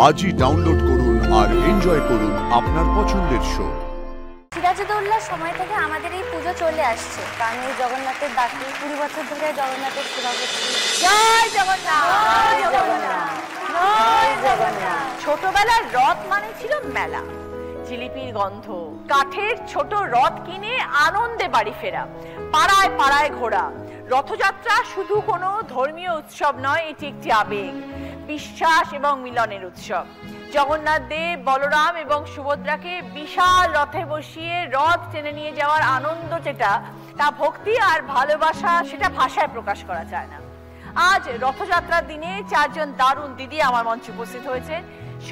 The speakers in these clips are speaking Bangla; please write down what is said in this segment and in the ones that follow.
আজই ডাউনলোড করুন আর এনজয় করুন আপনার পছন্দের শো। সিরাজউদ্দৌলার সময় থেকে আমাদের এই পুজো চলে আসছে, কারণ এই জগন্নাথের ডাকে 20 বছর ধরে জগন্নাথের সেবা করছি। জয় জগন্নাথ, জয় জগন্নাথ, জয় জগন্নাথ। ছোটবেলার রথ মানে ছিল মেলা, জিলিপির গন্ধ, কাঠের ছোট রথ কিনে আনন্দে বাড়ি ফেরা, পাড়ায় পাড়ায় ঘোরা। রথযাত্রা শুধু কোনো ধর্মীয় উৎসব নয়, এটি একটি আবেগ, বিশ্বাস এবং মিলনের উৎসব। জগন্নাথ দেব, বলরাম এবং সুভদ্রাকে বিশাল রথে বসিয়ে রথ টেনে নিয়ে যাওয়ার আনন্দ যেটা, তা ভক্তি আর ভালোবাসা, সেটা ভাষায় প্রকাশ করা যায় না। আজ রথযাত্রার দিনে চারজন দারুণ দিদি আমার মঞ্চে উপস্থিত হয়েছে।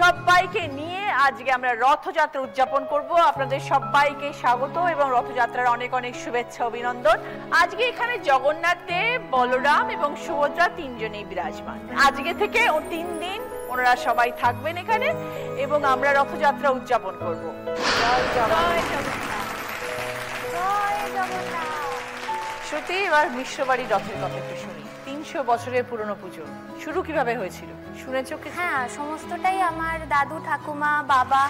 সবাইকে নিয়ে আজকে আমরা রথযাত্রা উদযাপন করব। আপনাদের সবাইকে স্বাগত এবং রথযাত্রার অনেক অনেক শুভেচ্ছা অভিনন্দন। আজকে এখানে জগন্নাথ দেব, বলরাম এবং সুভদ্রা তিনজনেই বিরাজমান। আজকে থেকে 3 দিন ওনারা সবাই থাকবেন এখানে এবং আমরা রথযাত্রা উদযাপন করব। জয় জগন্নাথ, জয় জগন্নাথ। শ্রুতি, এবার মিশ্রবাড়ি রথের কথা একটু শুনি। 300 বছরের পুরনো পুজো শুরু কিভাবে হয়েছিল শুনেছো কি? হ্যাঁ, সমস্তটাই আমার দাদু, ঠাকুমা, বাবা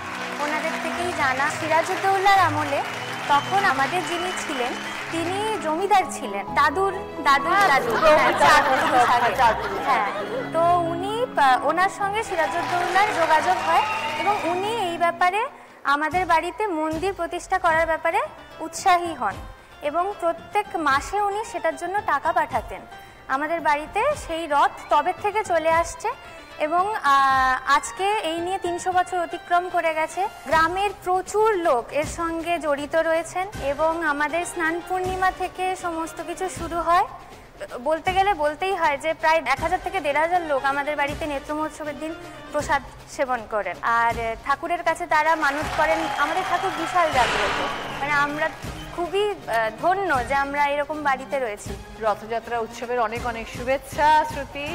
ওনাদের থেকেই জানা। সিরাজউদ্দৌলার আমলে তখন আমাদের যিনি ছিলেন তিনি জমিদার ছিলেন, দাদুর দাদু দাদু। হ্যাঁ, তো উনি ওনার সঙ্গে সিরাজউদ্দৌলার যোগাযোগ হয় এবং উনি এই ব্যাপারে আমাদের বাড়িতে মন্দির প্রতিষ্ঠা করার ব্যাপারে উৎসাহী হন এবং প্রত্যেক মাসে উনি সেটার জন্য টাকা পাঠাতেন আমাদের বাড়িতে। সেই রথ তবে থেকে চলে আসছে এবং আজকে এই নিয়ে 300 বছর অতিক্রম করে গেছে। গ্রামের প্রচুর লোক এর সঙ্গে জড়িত রয়েছেন এবং আমাদের স্নান পূর্ণিমা থেকে সমস্ত কিছু শুরু হয়। বলতে গেলে বলতেই হয় যে প্রায় 1000 থেকে 1500 লোক আমাদের বাড়িতে নেত্র মহোৎসবের দিন প্রসাদ সেবন করেন আর ঠাকুরের কাছে তারা মানত করেন। আমাদের ঠাকুর বিশাল জাগ্রত, মানে আমরা খুবই ধন্য যে আমরা এরকম বাড়িতে রয়েছি। রথযাত্রা উৎসবের অনেক অনেক শুভেচ্ছা শ্রুতি।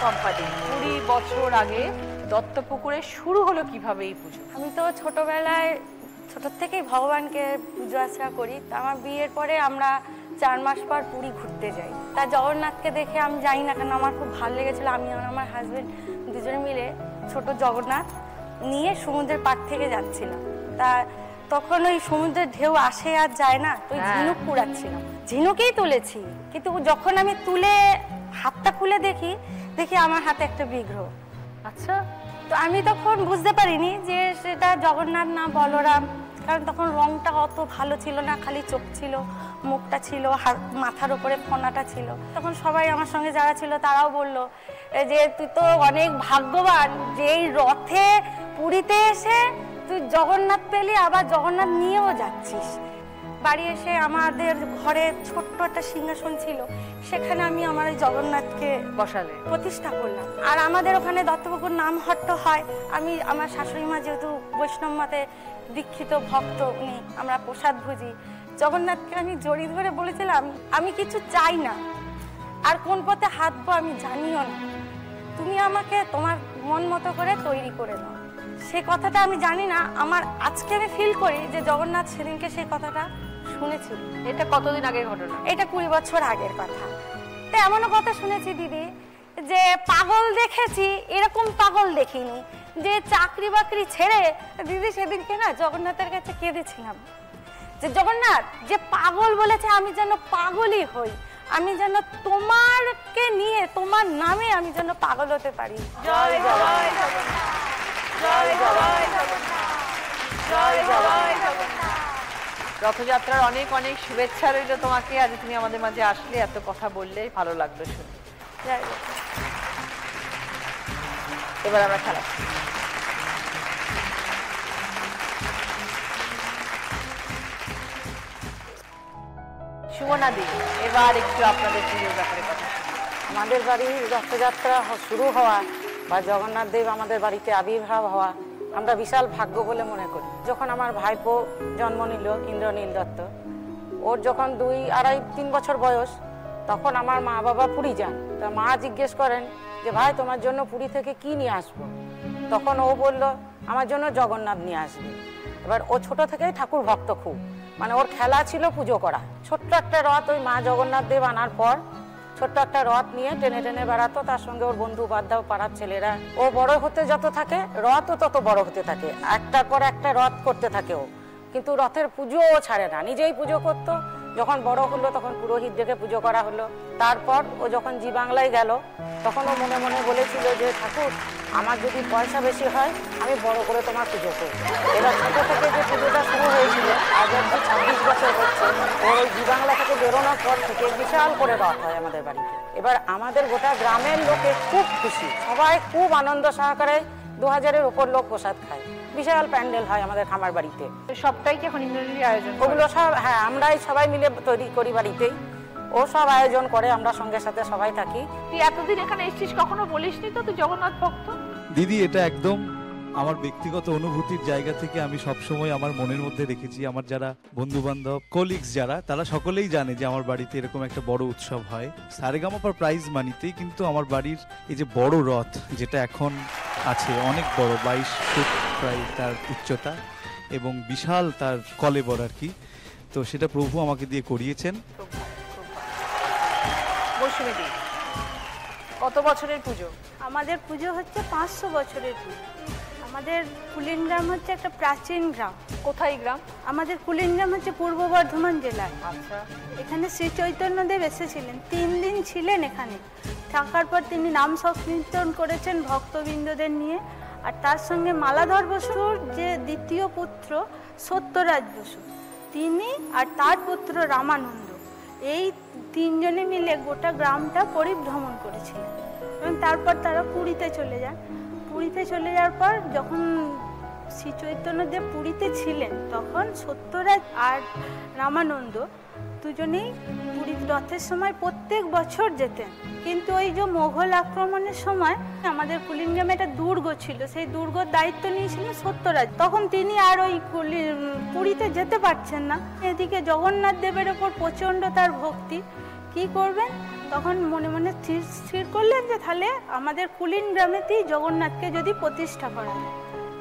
কোম্পানি 20 বছর আগে দত্তপুকুরে শুরু হলো কিভাবে এই পুজো? আমি তো ছোটবেলায় ছোট থেকেই ভগবানকে পুজো আর্চনা করি। আমার বিয়ের পরে আমরা 4 মাস পর পুরী ঘুরতে যাই। তা জগন্নাথকে দেখে আমি জানি না কেন আমার খুব ভালো লেগেছিল। আমি আর আমার হাজবেন্ড দুজনে মিলে ছোট জগন্নাথ নিয়ে সমুদ্রের পাড় থেকে যাচ্ছিলাম। তা তখন ওই সমুদ্রের ঢেউ আসে আর যায় না, তো ঝিনুক কুড়াচ্ছিলাম, ঝিনুকেই তুলেছি। কিন্তু যখন আমি তুলে হাতটা খুলে দেখি আমার হাতে একটা বিগ্রহ। আচ্ছা, তো আমি তখন বুঝতে পারিনি যে সেটা জগন্নাথ না বলরাম, কারণ তখন রংটা অত ভালো ছিল না, খালি চোখ ছিল, মুখটা ছিল, মাথার উপরে ফোনাটা ছিল। তখন সবাই আমার সঙ্গে যারা ছিল তারাও বলল যে তুই তো অনেক ভাগ্যবান যে এই রথে পুরীতে এসে তুই জগন্নাথ পেলি, আবার জগন্নাথ নিয়েও যাচ্ছিস। বাড়ি এসে আমাদের ঘরে ছোট্ট একটা সিংহাসন ছিল, সেখানে আমি আমার জগন্নাথকে বসালে, প্রতিষ্ঠা করলাম। আর আমাদের ওখানে দত্তপুকুর নামহট্ট হয়। আমি আমার শাশুড়ি মা যেহেতু বৈষ্ণব মতে দীক্ষিত ভক্ত, উনি আমরা প্রসাদ ভুজি। জগন্নাথকে আমি জড়িয়ে ধরে বলেছিলাম আমি কিছু চাই না, আর কোন পথে হাঁটবো আমি জানিও না, তুমি আমাকে তোমার মন মতো করে তৈরি করে দাও। সেই কথাটা আমি জানি না, আমার আজকে আমি ফিল করি যে জগন্নাথ সেদিনকে সেই কথাটা শুনেছিল। এটা কতদিন আগের ঘটনা? এটা 20 বছর আগের কথা। তো এমনও কথা শুনেছি দিদি যে পাগল দেখেছি, এরকম পাগল দেখিনি যে চাকরি বাকরি ছেড়ে। দিদি সেদিনকে না জগন্নাথের কাছে কেঁদেছিলাম যে জগন্নাথ, যে পাগল বলেছে আমি যেন পাগলই হই, আমি যেন তোমারকে নিয়ে তোমার নামে আমি যেন পাগল হতে পারি। জয় জয় জয় জয় জয় জয়। রথযাত্রার অনেক অনেক শুভেচ্ছা রইল তোমাকে। আজ তুমি আমাদের মাঝে আসলে, এত কথা বললে, ভালো লাগলো শুনে। এবার আমরা খেলা সুমনা দি, এবার একটু আপনাদের পুজোর ব্যাপারে কথা। আমাদের বাড়ির রথযাত্রা শুরু হওয়া বা জগন্নাথ দেব আমাদের বাড়িতে আবির্ভাব হওয়া আমরা বিশাল ভাগ্য বলে মনে করি। যখন আমার ভাইপো জন্ম নিল ইন্দ্রনীল দত্ত, ওর যখন 2, 2.5, 3 বছর বয়স, তখন আমার মা বাবা পুরী যান। তা মা জিজ্ঞেস করেন যে ভাই তোমার জন্য পুরী থেকে কি নিয়ে আসবো? তখন ও বলল আমার জন্য জগন্নাথ নিয়ে আসবে। এবার ও ছোট থেকেই ঠাকুর ভক্ত খুব, মানে ওর খেলা ছিল পুজো করা। ছোট্ট একটা রথ ওই মা জগন্নাথ দেব আনার পর ছোট্ট একটা রথ নিয়ে টেনে টেনে বেড়াতো, তার সঙ্গে ওর বন্ধু বান্ধব পাড়ার ছেলেরা। ও বড় হতে যত থাকে রথও তত বড় হতে থাকে, একটার পর একটা রথ করতে থাকে ও। কিন্তু রথের পুজোও ছাড়ে না, নিজেই পুজো করতো। যখন বড় হলো তখন পুরোহিত ডেকে পুজো করা হলো। তারপর ও যখন জি বাংলায় গেল তখন ও মনে মনে বলেছিল যে ঠাকুর, আমার যদি পয়সা বেশি হয় আমি বড় করে তোমার পুজো করব। এবার ছোটো থেকে যে পুজোটা শুরু হয়েছিল আজ অব্দি 26 বছর হচ্ছে, ওর ওই জি বাংলা থেকে বেরোনোর পর থেকে বিশাল করে রথ হয় আমাদের বাড়িতে। এবার আমাদের গোটা গ্রামের লোকে খুব খুশি, সবাই খুব আনন্দ সহকারে 2000-এর উপর লোক প্রসাদ খায়। বিশাল প্যান্ডেল হয় আমাদের খামার বাড়িতে। সবটাই কি এখন ইন্দ্রনীলের আয়োজন? ওগুলো সব হ্যাঁ আমরাই সবাই মিলে তৈরি করি বাড়িতেই, ও সব আয়োজন করে, আমরা সঙ্গে সাথে সবাই থাকি। তুই এতদিন এখানে এসেছিস, কখনো বলিসনি তো তুই জগন্নাথ ভক্ত? দিদি, এটা একদম আমার ব্যক্তিগত অনুভূতির জায়গা থেকে আমি সবসময় আমার মনের মধ্যে রেখেছি। আমার যারা বন্ধু বান্ধব কলিগস যারা, তারা সকলেই জানে যে আমার বাড়িতে এরকম একটা বড় উৎসব হয় সারেগামাপার প্রাইজ মানিতেই। কিন্তু আমার বাড়ির এই যে বড় রথ যেটা এখন আছে, অনেক বড়, 22 ফুট প্রায় তার উচ্চতা এবং বিশাল তার কলেবর আর কি, তো সেটা প্রভু আমাকে দিয়ে করিয়েছেন। মৌসুমীদি, কত বছরের পুজো? আমাদের পুজো হচ্ছে 500 বছরের পুজো। আমাদের কুলিন গ্রাম হচ্ছে একটা প্রাচীন গ্রাম। কোথায় গ্রাম? আমাদের কুলিন গ্রাম হচ্ছে পূর্ব বর্ধমান জেলায়। আচ্ছা। এখানে শ্রী চৈতন্যদেব এসেছিলেন, 3 দিন ছিলেন এখানে। থাকার পর তিনি নাম সংকীর্তন করেছেন ভক্তবৃন্দদের নিয়ে। আর তার সঙ্গে মালাধর বসুর যে দ্বিতীয় পুত্র সত্যরাজ বসু, তিনি আর তার পুত্র রামানন্দ, এই 3 জনে মিলে গোটা গ্রামটা পরিভ্রমণ করেছিলেন। এবং তারপর তারা পুরীতে চলে যান। পুরীতে চলে যাওয়ার পর যখন শ্রী চৈতন্যদেব পুরীতে ছিলেন তখন সত্যরাজ আর রামানন্দ দুজনেই পুরীর রথের সময় প্রত্যেক বছর যেতেন। কিন্তু ওই যে মোগল আক্রমণের সময় আমাদের কুলিন গ্রামে একটা দুর্গ ছিল, সেই দুর্গর দায়িত্ব নিয়েছিলেন সত্যরাজ। তখন তিনি আর ওই পুরীতে যেতে পারছেন না। এদিকে জগন্নাথ দেবের ওপর প্রচণ্ড তার ভক্তি, কি করবেন? তখন মনে মনে স্থির করলেন যে তাহলে আমাদের কুলিন গ্রামেতেই জগন্নাথকে যদি প্রতিষ্ঠা করা যায়।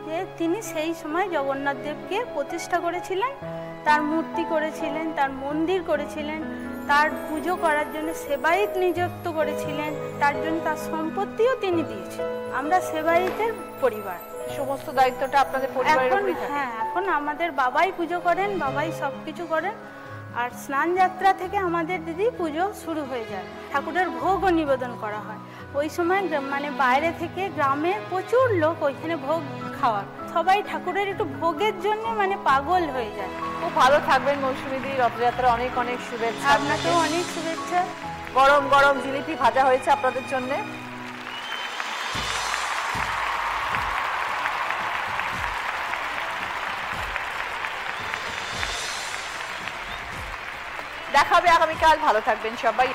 যে তিনি সেই সময় জগন্নাথ দেবকে প্রতিষ্ঠা করেছিলেন, তার মূর্তি করেছিলেন, তার মন্দির করেছিলেন, তার পুজো করার জন্য সেবায়িত নিযুক্ত করেছিলেন, তার জন্য তার সম্পত্তিও তিনি দিয়েছেন। আমরা সেবায়িতের পরিবার, সমস্ত দায়িত্বটা আপনাদের পরিবারের উপরই থাকে? হ্যাঁ, এখন আমাদের বাবাই পুজো করেন, বাবাই সব কিছু করেন। আর স্নান যাত্রা থেকে আমাদের দিদি পুজো শুরু হয়ে যায়, ঠাকুরের ভোগও নিবেদন করা হয়। ওই সময় মানে বাইরে থেকে গ্রামের প্রচুর লোক ওইখানে ভোগ খাওয়ার, সবাই ঠাকুরের একটু ভোগের জন্য মানে পাগল হয়ে যায়। খুব ভালো থাকবেন মৌসুমীদি, রথযাত্রা অনেক অনেক শুভেচ্ছা। আপনাকেও অনেক শুভেচ্ছা। গরম গরম জিলিপি ভাজা হয়েছে আপনাদের জন্য। দেখা হবে আগামীকাল, ভালো থাকবেন সবাই।